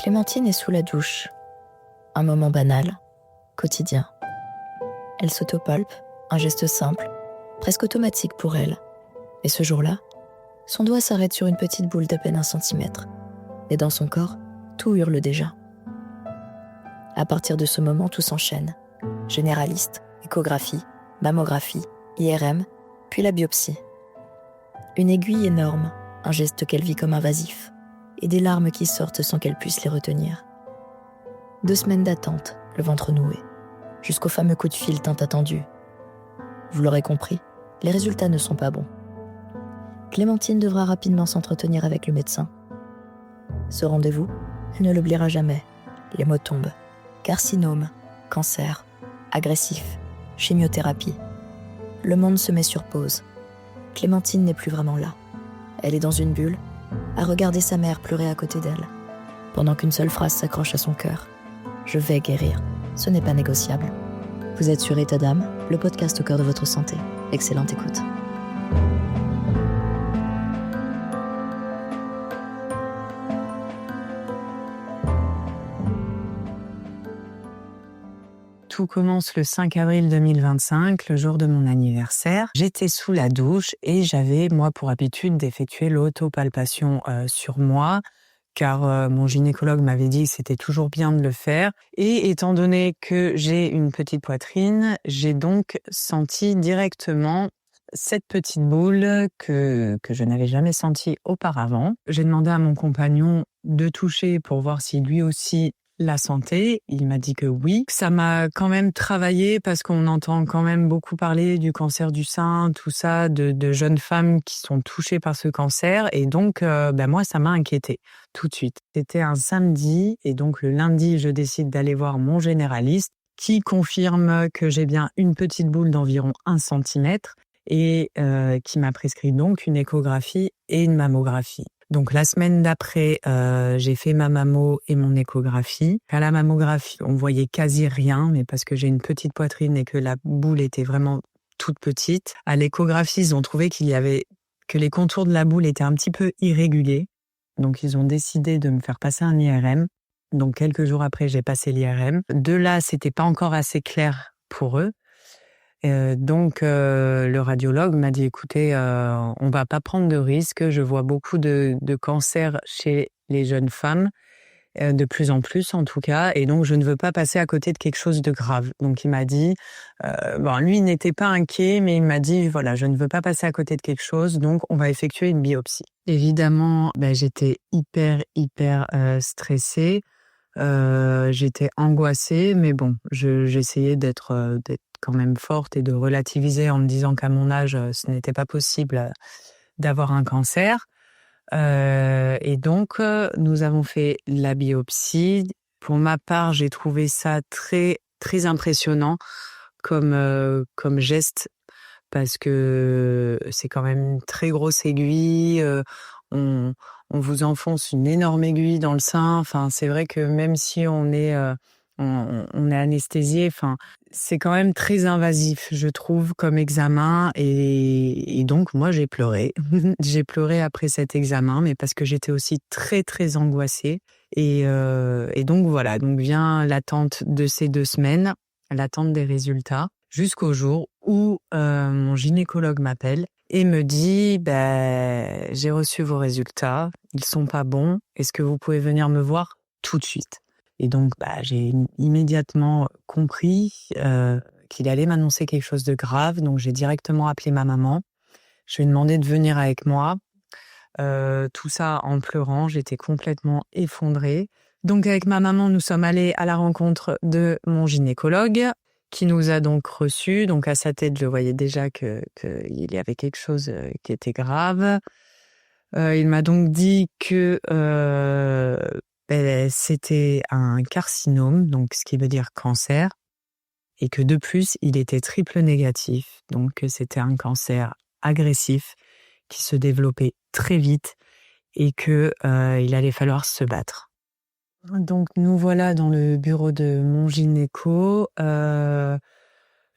Clémentine est sous la douche. Un moment banal, quotidien. Elle s'autopalpe, un geste simple, presque automatique pour elle. Et ce jour-là, son doigt s'arrête sur une petite boule d'à peine 1 centimètre. Et dans son corps, tout hurle déjà. À partir de ce moment, tout s'enchaîne. Généraliste, échographie, mammographie, IRM, puis la biopsie. Une aiguille énorme, un geste qu'elle vit comme invasif, et des larmes qui sortent sans qu'elle puisse les retenir. 2 semaines d'attente, le ventre noué, jusqu'au fameux coup de fil tant attendu. Vous l'aurez compris, les résultats ne sont pas bons. Clémentine devra rapidement s'entretenir avec le médecin. Ce rendez-vous, elle ne l'oubliera jamais. Les mots tombent. Carcinome, cancer, agressif, chimiothérapie. Le monde se met sur pause. Clémentine n'est plus vraiment là. Elle est dans une bulle, à regarder sa mère pleurer à côté d'elle, pendant qu'une seule phrase s'accroche à son cœur. Je vais guérir. Ce n'est pas négociable. Vous êtes sur État d'âme, le podcast au cœur de votre santé. Excellente écoute. Tout commence le 5 avril 2025, le jour de mon anniversaire. J'étais sous la douche et j'avais, moi, pour habitude d'effectuer l'autopalpation sur moi, car mon gynécologue m'avait dit que c'était toujours bien de le faire. Et étant donné que j'ai une petite poitrine, j'ai donc senti directement cette petite boule que je n'avais jamais sentie auparavant. J'ai demandé à mon compagnon de toucher pour voir si lui aussi la santé, il m'a dit que oui. Ça m'a quand même travaillé parce qu'on entend quand même beaucoup parler du cancer du sein, tout ça, de jeunes femmes qui sont touchées par ce cancer. Et donc, moi, ça m'a inquiétée tout de suite. C'était un samedi et donc le lundi, je décide d'aller voir mon généraliste qui confirme que j'ai bien une petite boule d'environ 1 centimètre et qui m'a prescrit donc une échographie et une mammographie. Donc la semaine d'après, j'ai fait ma mammo et mon échographie. À la mammographie, on voyait quasi rien, mais parce que j'ai une petite poitrine et que la boule était vraiment toute petite. À l'échographie, ils ont trouvé que les contours de la boule étaient un petit peu irréguliers. Donc ils ont décidé de me faire passer un IRM. Donc quelques jours après, j'ai passé l'IRM. De là, c'était pas encore assez clair pour eux. Donc le radiologue m'a dit écoutez, on va pas prendre de risques, je vois beaucoup de cancers chez les jeunes femmes, de plus en plus en tout cas, et donc je ne veux pas passer à côté de quelque chose de grave. Donc il m'a dit, lui il n'était pas inquiet, mais il m'a dit voilà, je ne veux pas passer à côté de quelque chose, donc on va effectuer une biopsie. Évidemment, j'étais hyper stressée, j'étais angoissée, mais bon, j'essayais d'être quand même forte et de relativiser en me disant qu'à mon âge, ce n'était pas possible d'avoir un cancer. Et donc, nous avons fait la biopsie. Pour ma part, j'ai trouvé ça très, très impressionnant comme geste parce que c'est quand même une très grosse aiguille. On vous enfonce une énorme aiguille dans le sein. Enfin, c'est vrai que même si on est anesthésié, enfin, c'est quand même très invasif, je trouve, comme examen. Et donc, moi, j'ai pleuré. J'ai pleuré après cet examen, mais parce que j'étais aussi très, très angoissée. Et donc, voilà. Donc, vient l'attente de ces 2 semaines, l'attente des résultats, jusqu'au jour où mon gynécologue m'appelle et me dit j'ai reçu vos résultats, ils sont pas bons, est-ce que vous pouvez venir me voir tout de suite? Et donc, j'ai immédiatement compris qu'il allait m'annoncer quelque chose de grave. Donc, j'ai directement appelé ma maman. Je lui ai demandé de venir avec moi. Tout ça en pleurant. J'étais complètement effondrée. Donc, avec ma maman, nous sommes allés à la rencontre de mon gynécologue qui nous a donc reçus. Donc, à sa tête, je voyais déjà qu'il y avait quelque chose qui était grave. Il m'a donc dit que c'était un carcinome, donc ce qui veut dire cancer, et que de plus, il était triple négatif, donc c'était un cancer agressif qui se développait très vite et que il allait falloir se battre. Donc nous voilà dans le bureau de mon gynéco.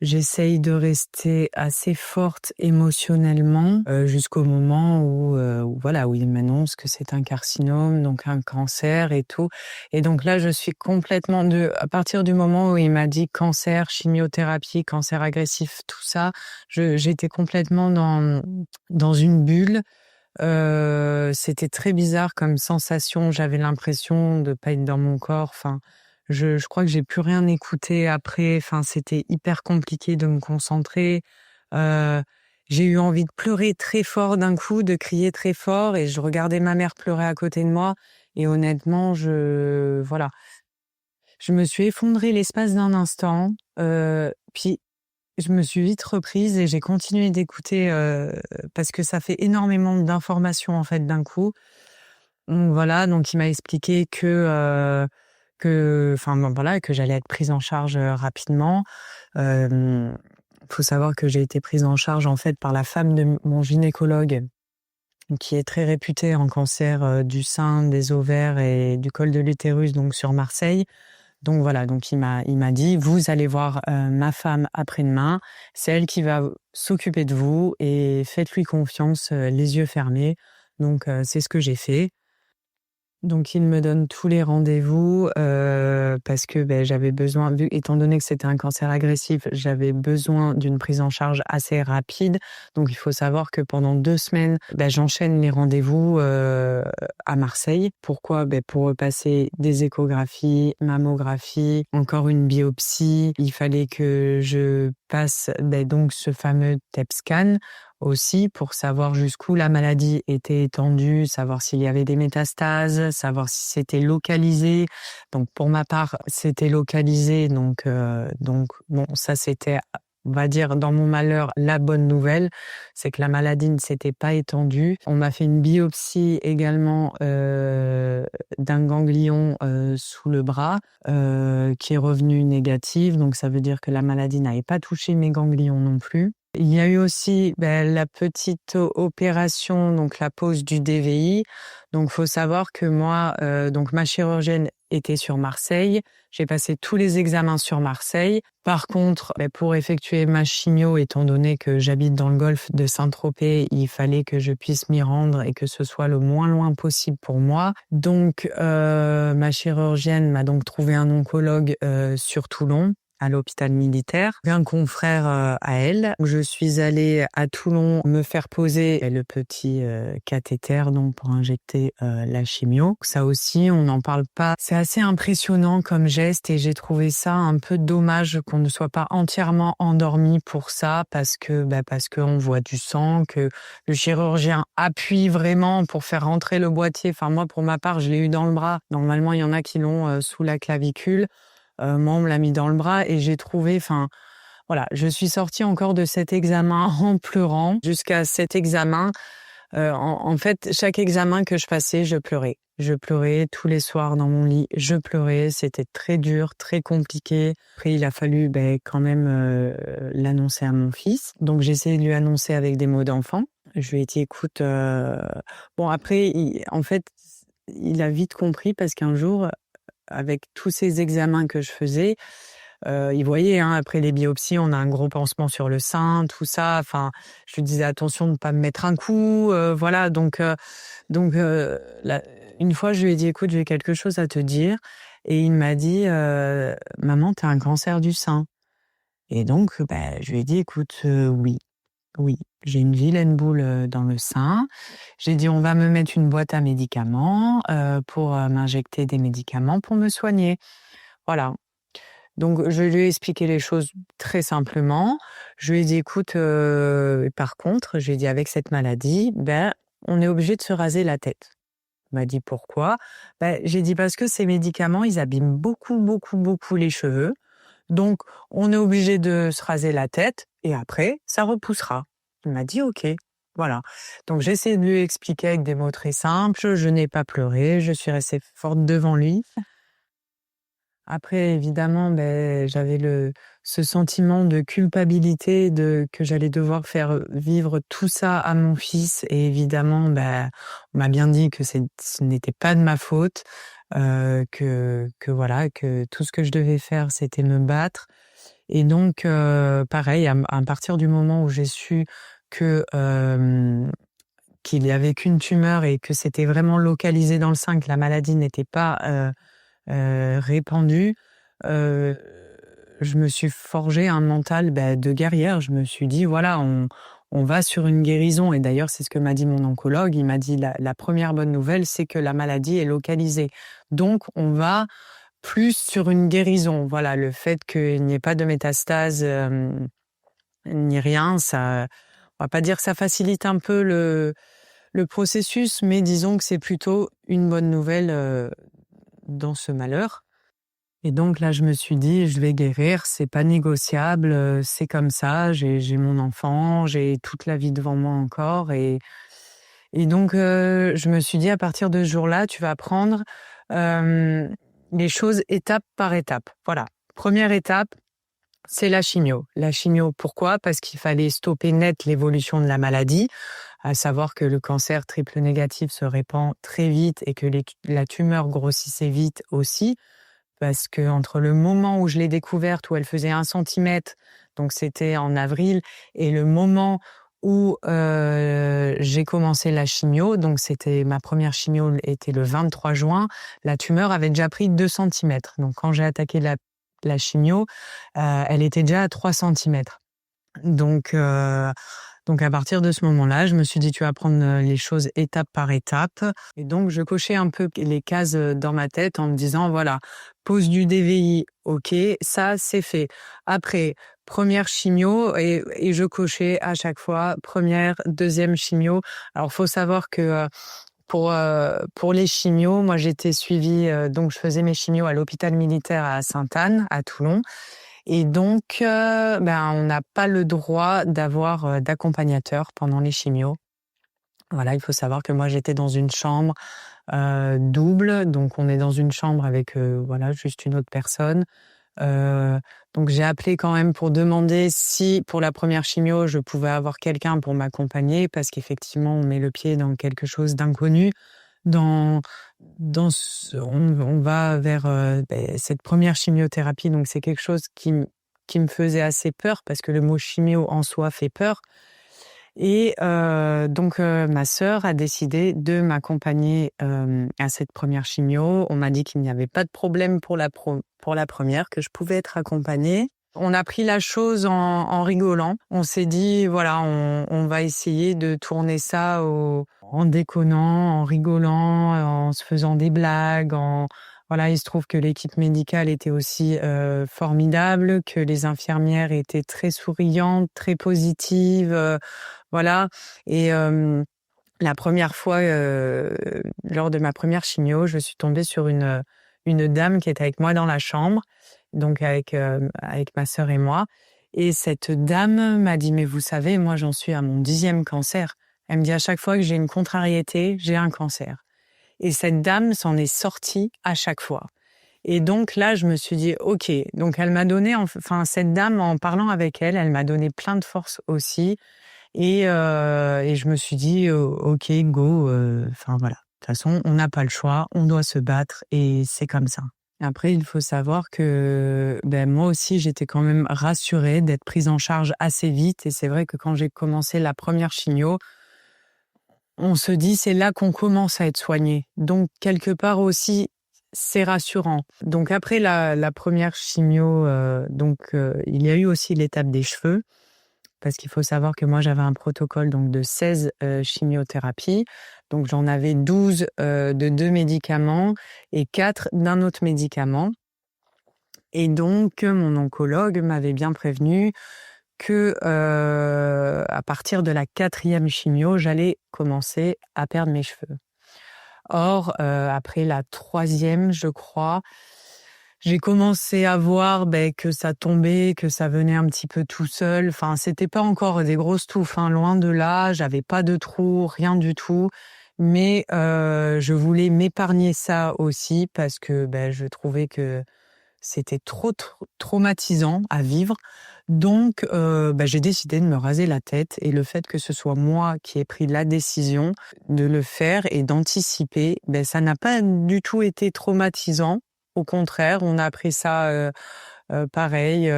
J'essaye de rester assez forte émotionnellement jusqu'au moment où il m'annonce que c'est un carcinome, donc un cancer et tout. Et donc là, je suis complètement à partir du moment où il m'a dit cancer, chimiothérapie, cancer agressif, tout ça, j'étais complètement dans une bulle. C'était très bizarre comme sensation. J'avais l'impression de pas être dans mon corps. Enfin, je crois que j'ai plus rien écouté après. Enfin, c'était hyper compliqué de me concentrer. Euh, j'ai eu envie de pleurer très fort d'un coup, de crier très fort, et je regardais ma mère pleurer à côté de moi. Et honnêtement, voilà, je me suis effondrée l'espace d'un instant. Puis je me suis vite reprise et j'ai continué d'écouter parce que ça fait énormément d'informations en fait d'un coup. Donc voilà, donc il m'a expliqué que j'allais être prise en charge rapidement. Faut savoir que j'ai été prise en charge en fait par la femme de mon gynécologue, qui est très réputée en cancer du sein, des ovaires et du col de l'utérus, donc sur Marseille. Donc voilà, donc il m'a dit, vous allez voir ma femme après-demain, c'est elle qui va s'occuper de vous et faites-lui confiance, les yeux fermés. Donc c'est ce que j'ai fait. Donc il me donne tous les rendez-vous parce que j'avais besoin, étant donné que c'était un cancer agressif, j'avais besoin d'une prise en charge assez rapide. Donc il faut savoir que pendant 2 semaines, j'enchaîne les rendez-vous à Marseille. Pourquoi? Pour repasser des échographies, mammographies, encore une biopsie. Il fallait que je passe donc ce fameux TEP scan aussi pour savoir jusqu'où la maladie était étendue, savoir s'il y avait des métastases, savoir si c'était localisé. Donc pour ma part, c'était localisé, donc bon, ça c'était, on va dire, dans mon malheur, la bonne nouvelle, c'est que la maladie ne s'était pas étendue. On m'a fait une biopsie également d'un ganglion sous le bras qui est revenu négative, donc ça veut dire que la maladie n'avait pas touché mes ganglions non plus. Il y a eu aussi la petite opération, donc la pose du DVI. Donc faut savoir que moi, donc ma chirurgienne était sur Marseille. J'ai passé tous les examens sur Marseille. Par contre, pour effectuer ma chimio, étant donné que j'habite dans le golfe de Saint-Tropez, il fallait que je puisse m'y rendre et que ce soit le moins loin possible pour moi. Donc ma chirurgienne m'a donc trouvé un oncologue sur Toulon, à l'hôpital militaire, un confrère à elle. Je suis allée à Toulon me faire poser le petit cathéter donc pour injecter la chimio. Ça aussi, on n'en parle pas. C'est assez impressionnant comme geste et j'ai trouvé ça un peu dommage qu'on ne soit pas entièrement endormi pour ça parce qu'on voit du sang, que le chirurgien appuie vraiment pour faire rentrer le boîtier. Enfin moi, pour ma part, je l'ai eu dans le bras. Normalement, il y en a qui l'ont sous la clavicule. Moi, on me l'a mis dans le bras et j'ai trouvé, voilà, je suis sortie encore de cet examen en pleurant. Jusqu'à cet examen, en fait, chaque examen que je passais, je pleurais. Je pleurais tous les soirs dans mon lit, je pleurais, c'était très dur, très compliqué. Après, il a fallu quand même l'annoncer à mon fils. Donc, j'ai essayé de lui annoncer avec des mots d'enfant. Je lui ai dit, écoute, bon, après, en fait, il a vite compris parce qu'un jour, avec tous ces examens que je faisais, il voyait, après les biopsies, on a un gros pansement sur le sein, tout ça. Enfin, je lui disais attention de ne pas me mettre un coup, voilà. Donc, une fois, je lui ai dit, écoute, j'ai quelque chose à te dire. Et il m'a dit, maman, t'as un cancer du sein. Et donc, je lui ai dit, écoute, oui. Oui, j'ai une vilaine boule dans le sein. J'ai dit, on va me mettre une boîte à médicaments pour m'injecter des médicaments pour me soigner. Voilà. Donc, je lui ai expliqué les choses très simplement. Je lui ai dit, écoute, par contre, j'ai dit, avec cette maladie, on est obligé de se raser la tête. Il m'a dit, pourquoi? J'ai dit, parce que ces médicaments, ils abîment beaucoup, beaucoup, beaucoup les cheveux. Donc, on est obligé de se raser la tête et après, ça repoussera. Il m'a dit OK. Voilà. Donc, j'ai essayé de lui expliquer avec des mots très simples. Je n'ai pas pleuré. Je suis restée forte devant lui. Après, évidemment, j'avais ce sentiment de culpabilité que j'allais devoir faire vivre tout ça à mon fils. Et évidemment, on m'a bien dit que ce n'était pas de ma faute. Que voilà, que tout ce que je devais faire, c'était me battre. Et donc, pareil, à partir du moment où j'ai su que qu'il y avait qu'une tumeur et que c'était vraiment localisé dans le sein, que la maladie n'était pas répandue, je me suis forgé un mental de guerrière. Je me suis dit, voilà, on va sur une guérison. Et d'ailleurs, c'est ce que m'a dit mon oncologue. Il m'a dit, la première bonne nouvelle, c'est que la maladie est localisée. Donc, on va plus sur une guérison. Voilà, le fait qu'il n'y ait pas de métastases ni rien, ça, on va pas dire que ça facilite un peu le processus, mais disons que c'est plutôt une bonne nouvelle dans ce malheur. Et donc là, je me suis dit, je vais guérir, c'est pas négociable, c'est comme ça, j'ai mon enfant, j'ai toute la vie devant moi encore. Et donc, je me suis dit, à partir de ce jour-là, tu vas prendre les choses étape par étape. Voilà. Première étape, c'est la chimio. La chimio, pourquoi ? Parce qu'il fallait stopper net l'évolution de la maladie, à savoir que le cancer triple négatif se répand très vite et que la tumeur grossissait vite aussi, parce que entre le moment où je l'ai découverte, où elle faisait 1 centimètre, donc c'était en avril, et le moment où j'ai commencé la chimio, donc c'était ma première chimio était le 23 juin, la tumeur avait déjà pris 2 centimètres. Donc quand j'ai attaqué la chimio, elle était déjà à 3 centimètres. Donc à partir de ce moment-là, je me suis dit, tu vas prendre les choses étape par étape. Et donc, je cochais un peu les cases dans ma tête en me disant, voilà, pose du DVI, ok, ça, c'est fait. Après, première chimio, et je cochais à chaque fois, première, deuxième chimio. Alors, faut savoir que pour les chimios, moi, j'étais suivie, donc je faisais mes chimios à l'hôpital militaire à Sainte-Anne, à Toulon. Et donc, on n'a pas le droit d'avoir d'accompagnateur pendant les chimios. Voilà, il faut savoir que moi, j'étais dans une chambre double. Donc, on est dans une chambre avec juste une autre personne. Donc, j'ai appelé quand même pour demander si, pour la première chimio, je pouvais avoir quelqu'un pour m'accompagner, parce qu'effectivement, on met le pied dans quelque chose d'inconnu. On va vers cette première chimiothérapie, donc c'est quelque chose qui me faisait assez peur, parce que le mot chimio en soi fait peur. Et donc ma sœur a décidé de m'accompagner à cette première chimio. On m'a dit qu'il n'y avait pas de problème pour la première, que je pouvais être accompagnée. On a pris la chose en rigolant. On s'est dit, voilà, on va essayer de tourner ça en déconnant, en rigolant, en se faisant des blagues. Voilà, il se trouve que l'équipe médicale était aussi formidable, que les infirmières étaient très souriantes, très positives. Voilà. Et la première fois, lors de ma première chimio, je suis tombée sur une dame qui était avec moi dans la chambre, donc avec ma sœur et moi. Et cette dame m'a dit, mais vous savez, moi j'en suis à mon 10e cancer. Elle me dit, à chaque fois que j'ai une contrariété, j'ai un cancer. Et cette dame s'en est sortie à chaque fois. Et donc là, je me suis dit, ok. Donc elle m'a donné, cette dame, en parlant avec elle, elle m'a donné plein de force aussi. Et je me suis dit, ok, go. Voilà. De toute façon, on n'a pas le choix, on doit se battre, et c'est comme ça. Après, il faut savoir que moi aussi, j'étais quand même rassurée d'être prise en charge assez vite. Et c'est vrai que quand j'ai commencé la première chimio, on se dit, c'est là qu'on commence à être soigné. Donc, quelque part aussi, c'est rassurant. Donc, après la première chimio, il y a eu aussi l'étape des cheveux. Parce qu'il faut savoir que moi, j'avais un protocole donc de 16 chimiothérapies. Donc, j'en avais 12 de 2 médicaments et 4 d'un autre médicament. Et donc, mon oncologue m'avait bien prévenu que à partir de la 4e chimio, j'allais commencer à perdre mes cheveux. Or, après la 3e, je crois, j'ai commencé à voir que ça tombait, que ça venait un petit peu tout seul. Enfin, c'était pas encore des grosses touffes, loin de là. J'avais pas de trous, rien du tout. Mais je voulais m'épargner ça aussi, parce que je trouvais que c'était trop traumatisant à vivre. Donc, j'ai décidé de me raser la tête. Et le fait que ce soit moi qui ai pris la décision de le faire et d'anticiper, ça n'a pas du tout été traumatisant. Au contraire, on a pris ça pareil,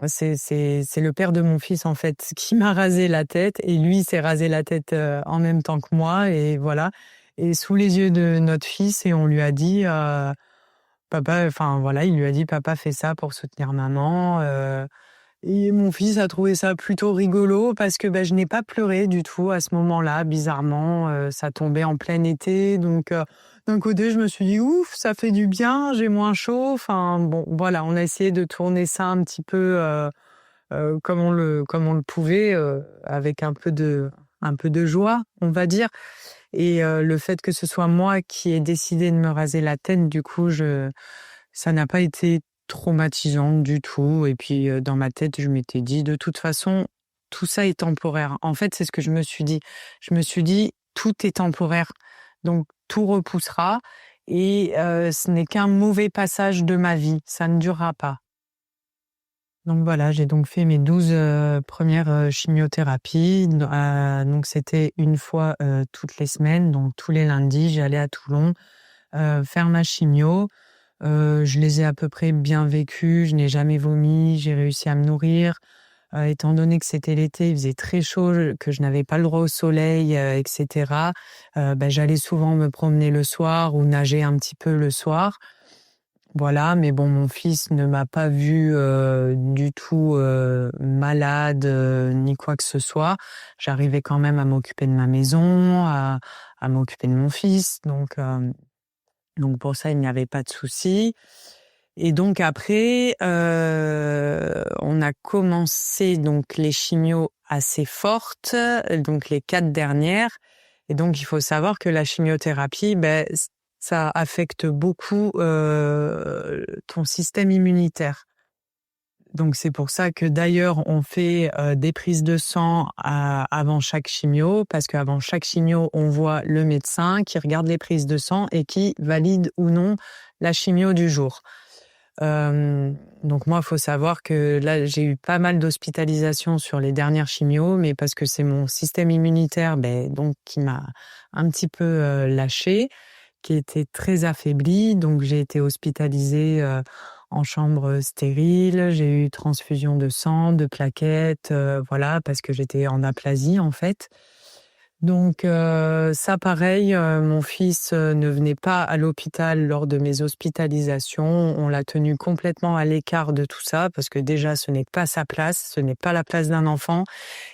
c'est le père de mon fils, en fait, qui m'a rasé la tête et lui s'est rasé la tête en même temps que moi et voilà. Et sous les yeux de notre fils et on lui a dit, papa, enfin voilà, il lui a dit, papa fait ça pour soutenir maman. Et mon fils a trouvé ça plutôt rigolo parce que je n'ai pas pleuré du tout à ce moment-là, bizarrement. Ça tombait en plein été, donc d'un côté, je me suis dit, ouf, ça fait du bien, j'ai moins chaud. Enfin bon, voilà, on a essayé de tourner ça un petit peu comme on le pouvait, avec un peu de joie, on va dire. Et le fait que ce soit moi qui ai décidé de me raser la tête, du coup, ça n'a pas été traumatisant du tout. Et puis, dans ma tête, je m'étais dit, de toute façon, tout ça est temporaire. En fait, c'est ce que je me suis dit. Je me suis dit, tout est temporaire, donc tout repoussera. Et ce n'est qu'un mauvais passage de ma vie. Ça ne durera pas. Donc voilà, j'ai donc fait mes 12 premières chimiothérapies. Donc c'était une fois toutes les semaines, donc tous les lundis, j'allais à Toulon faire ma chimio. Je les ai à peu près bien vécues, je n'ai jamais vomi, j'ai réussi à me nourrir. Étant donné que c'était l'été, il faisait très chaud, que je n'avais pas le droit au soleil, etc. J'allais souvent me promener le soir ou nager un petit peu le soir. Voilà, mais bon, mon fils ne m'a pas vue du tout malade ni quoi que ce soit. J'arrivais quand même à m'occuper de ma maison, à m'occuper de mon fils, donc pour ça, il n'y avait pas de souci. Et donc après, on a commencé donc les chimios assez fortes, donc les 4 dernières. Et donc il faut savoir que la chimiothérapie, ça affecte beaucoup ton système immunitaire. Donc c'est pour ça que d'ailleurs on fait des prises de sang avant chaque chimio, parce qu'avant chaque chimio, on voit le médecin qui regarde les prises de sang et qui valide ou non la chimio du jour. Donc moi, il faut savoir que là, j'ai eu pas mal d'hospitalisations sur les dernières chimios, mais parce que c'est mon système immunitaire donc qui m'a un petit peu lâché, qui était très affaibli. Donc j'ai été hospitalisée en chambre stérile, j'ai eu transfusion de sang, de plaquettes, voilà, parce que j'étais en aplasie en fait. Donc ça pareil, mon fils ne venait pas à l'hôpital lors de mes hospitalisations. On l'a tenu complètement à l'écart de tout ça parce que déjà ce n'est pas sa place, ce n'est pas la place d'un enfant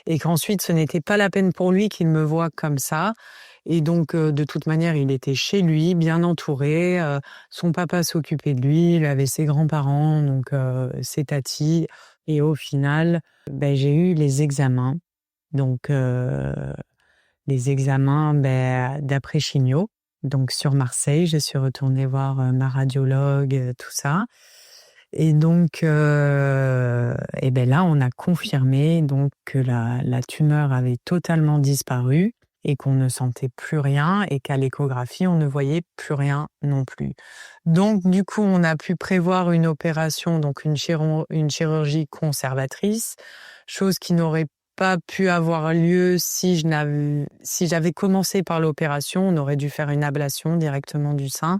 et qu'ensuite ce n'était pas la peine pour lui qu'il me voie comme ça. Et donc de toute manière, il était chez lui, bien entouré. Son papa s'occupait de lui, il avait ses grands-parents, donc ses tatis. Et au final, j'ai eu les examens. Donc les examens d'après chimio. Donc sur Marseille, je suis retournée voir ma radiologue, tout ça. Et donc là, on a confirmé donc que la tumeur avait totalement disparu et qu'on ne sentait plus rien et qu'à l'échographie, on ne voyait plus rien non plus. Donc du coup, on a pu prévoir une opération, donc une chirurgie conservatrice, chose qui n'aurait pas pu avoir lieu si j'avais commencé par l'opération. On aurait dû faire une ablation directement du sein.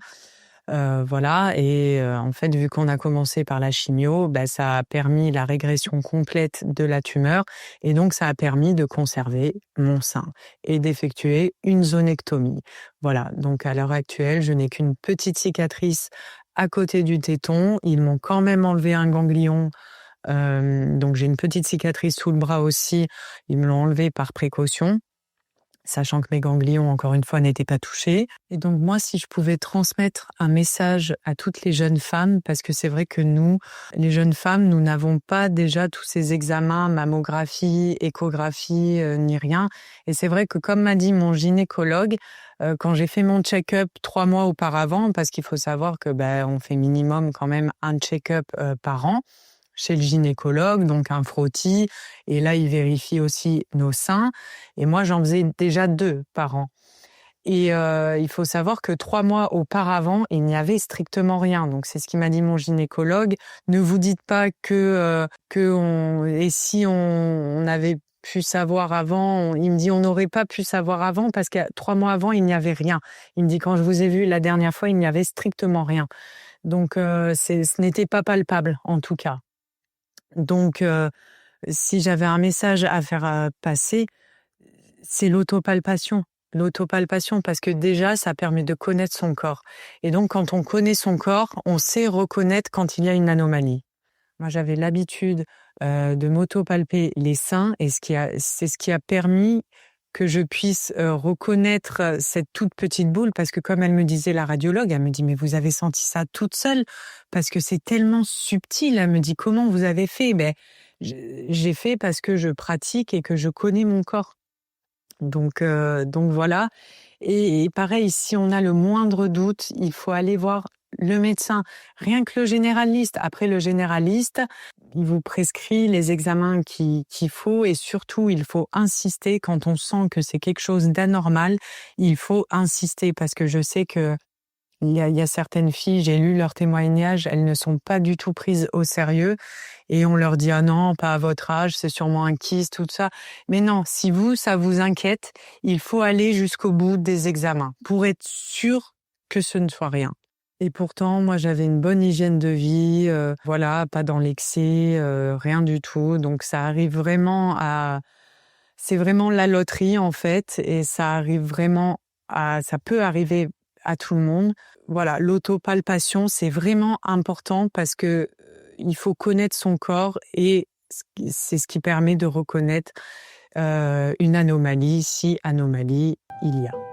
Voilà. Et en fait, vu qu'on a commencé par la chimio, ça a permis la régression complète de la tumeur et donc ça a permis de conserver mon sein et d'effectuer une zonectomie. Voilà. Donc à l'heure actuelle, je n'ai qu'une petite cicatrice à côté du téton. Ils m'ont quand même enlevé un ganglion. Donc j'ai une petite cicatrice sous le bras aussi. Ils me l'ont enlevé par précaution, sachant que mes ganglions, encore une fois, n'étaient pas touchés. Et donc moi, si je pouvais transmettre un message à toutes les jeunes femmes, parce que c'est vrai que nous, les jeunes femmes, nous n'avons pas déjà tous ces examens, mammographie, échographie, ni rien. Et c'est vrai que comme m'a dit mon gynécologue, quand j'ai fait mon check-up 3 mois auparavant, parce qu'il faut savoir que on fait minimum quand même un check-up par an, chez le gynécologue, donc un frottis. Et là, il vérifie aussi nos seins. Et moi, j'en faisais déjà 2 par an. Et il faut savoir que 3 mois auparavant, il n'y avait strictement rien. Donc, c'est ce qu'il m'a dit mon gynécologue. Ne vous dites pas et si on avait pu savoir avant, il me dit on n'aurait pas pu savoir avant parce que 3 mois avant, il n'y avait rien. Il me dit quand je vous ai vu la dernière fois, il n'y avait strictement rien. Donc, ce n'était pas palpable, en tout cas. Donc, si j'avais un message à faire passer, c'est l'autopalpation. L'autopalpation, parce que déjà, ça permet de connaître son corps. Et donc, quand on connaît son corps, on sait reconnaître quand il y a une anomalie. Moi, j'avais l'habitude de m'autopalper les seins et c'est ce qui a permis que je puisse reconnaître cette toute petite boule, parce que comme elle me disait, la radiologue, elle me dit, mais vous avez senti ça toute seule, parce que c'est tellement subtil. Elle me dit, comment vous avez fait? Ben, j'ai fait parce que je pratique et que je connais mon corps. Donc voilà. Et pareil, si on a le moindre doute, il faut aller voir le médecin, rien que le généraliste. Après, le généraliste, il vous prescrit les examens qu'il faut, et surtout, il faut insister quand on sent que c'est quelque chose d'anormal. Il faut insister, parce que je sais que il y a certaines filles, j'ai lu leurs témoignages, elles ne sont pas du tout prises au sérieux et on leur dit « Ah non, pas à votre âge, c'est sûrement un kyste, tout ça ». Mais non, si ça vous inquiète, il faut aller jusqu'au bout des examens pour être sûr que ce ne soit rien. Et pourtant, moi, j'avais une bonne hygiène de vie, voilà, pas dans l'excès, rien du tout. Donc ça arrive vraiment c'est vraiment la loterie en fait, et ça arrive vraiment ça peut arriver à tout le monde. Voilà, l'autopalpation, c'est vraiment important parce que il faut connaître son corps, et c'est ce qui permet de reconnaître une anomalie, si anomalie il y a.